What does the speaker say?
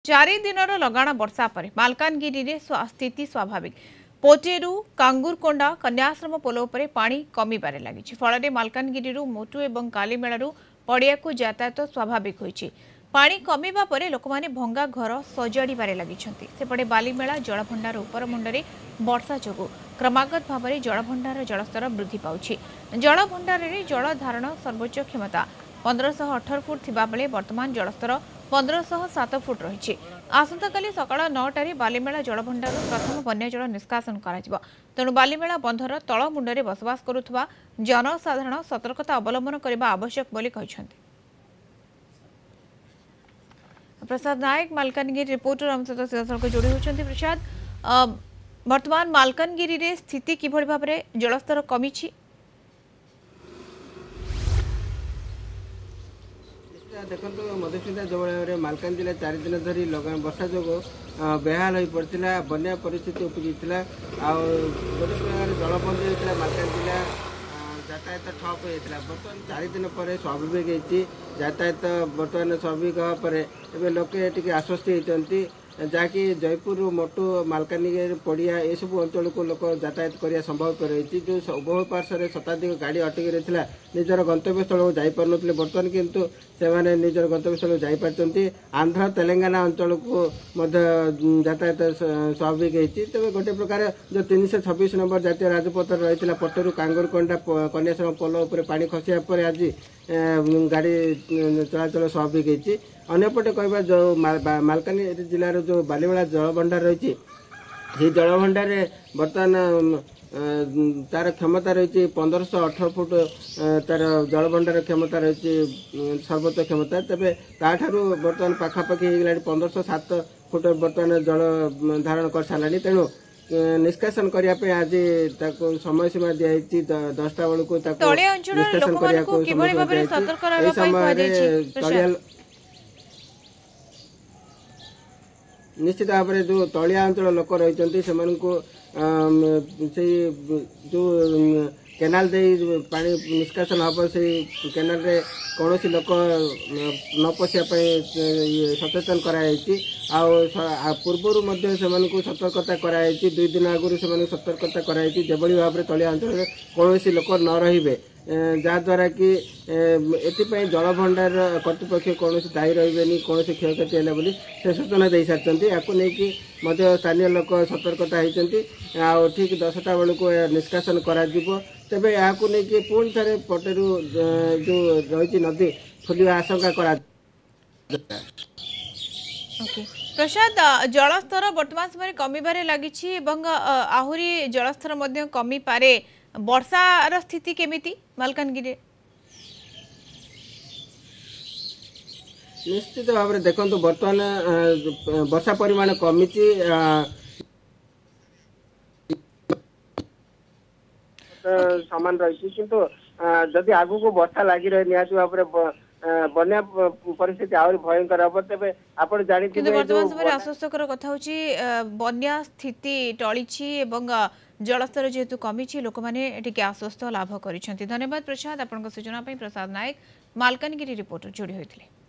चारि दिनर लगाण वर्षा पर मालकानगिरी रे स्थिति स्वाभाविक। पोटेरू कांगुरकोंडा कन्याश्रम पोल उपर पानी कमिबारे लागिछि। फल मालकानगिरी मोटू एवं कालीमेलू पड़िया को यातायात स्वाभाविक होइछि। पानी कमिबा परे लोकमाने भंगा घर सजाड़े लगिछन्ति। सेपटे बालीमेला जलभंडार उपर मुंडरे वर्षा जोगु क्रमागत भाव में जलभंडार जलस्तर वृद्धि पाउछि। जलभंडार रे जल धारण सर्वोच्च क्षमता 1518 फुट थिबा बेले वर्तमान जलस्तर 1507 फुट रही। आसंताकाली सकाळ 9टारे बालीमेला जलभंडार प्रथम बन्या जल निष्कासन करा। तेणु बालीमेला बंधर तल मुंडरे बसवास करुवा जनसाधारण सतर्कता अवलंबन करने आवश्यक बोली कहते। प्रसाद नायक मालकानगिरी रिपोर्टर आम सहित सीधासख जोड़ी होती। प्रसाद, वर्तमान मालकानगिरी रे स्थिति किभଳି भाबरे जलस्तर कमी? देखो मधुसूदन जो भाव मालकान जिला 4 दिन धरी वर्षा जो बेहाल हो पड़ा बन्या परिस्थिति उपजी गोटे प्रकार जलबंदी होता मालकान जिला यातायात ठप होता। बर्तमान 4 दिन पर स्वाभाविक होती यातायात बर्तमान स्वाभाविक होगा लोके टी आश्वस्ति होती जहाँकि जयपुर मोटू मालकानगिरी पड़िया ये सब अंचल को लोक यातायात करने संभव रही। जो उभय पार्श्व शताधिक गाड़ी अटकी रही निजर गंतव्य स्थल को जापर ना बर्तमान किंतु से निजर गंतव्य स्थल को जापारी। आंध्र तेलंगाना अंचल को यातायात स्वाभाविक होती। तेज गोटे प्रकार जो 326 नंबर जातीय राजपथ रही पटेरू कांगुरकोंडा कन्याश्रम पोल उपर पानी खसिया पर आज गाड़ी चलाचल स्वाभाविक होती। अन्यपटे कहवा जो मालकानगिरी जिलार जो बालीमेला जलभंडार रही जलभंडार बर्तमान तार क्षमता रही 1518 फुट तार जलभंडार क्षमता रही सर्वोच्च क्षमता। तेरे ताठू बर्तमान पाखापाखि 1507 फुट बर्तमान जल धारण कर सारा। तेणु निष्कासन करने आज समय सीमा दिखाई 10टा बेलू निष्कासन करने निश्चित भाव में जो तलिया अंचल लोक रही जो केनाल दे पानी निष्कासन हम से केनाल रे कौन लोक न पशियापी सचेतन कराई पूर्वर से सतर्कता कराई 2 दिन आगुरी से सतर्कता कराई जो भाव में तलिया अंचल कौन लोक न रे जहाद्वारा कि एपाई जलभंडार कर्तृपक्ष कौन दायी रही कौन क्षयक्षति है बोली से सूचना दे सारी। या स्थानीय लोक सतर्कता होती ठीक 10टा बेलू निष्कासन करा तेबे या पुणी थे पटेरू जो रही नदी फुलिया आशंका करा। प्रसाद, जलस्तर वर्तमान समय कमिबारे लागिछि एवं आहुरी जलस्तर मध्य कमी पारे। वर्षार स्थिति केमिति मालकानगिरी? निश्चित भाव में देखो बर्तमान वर्षा परिमाण कमी सामान रही किंतु जदि आगु को वर्षा लगी रहे निहाती भाव में बन्या परिस्थिति आहरी भयंकर हम तेज आप वर्तमान समय आश्वासकर कथा होची बन्या स्थिति टली जलस्तर जेहेतु कमी लोक मैंने आश्वस्त लाभ कर। धन्यवाद प्रसाद। आपन सूचना प्रसाद नायक मालकानगिरी रिपोर्टर जोड़ी होते।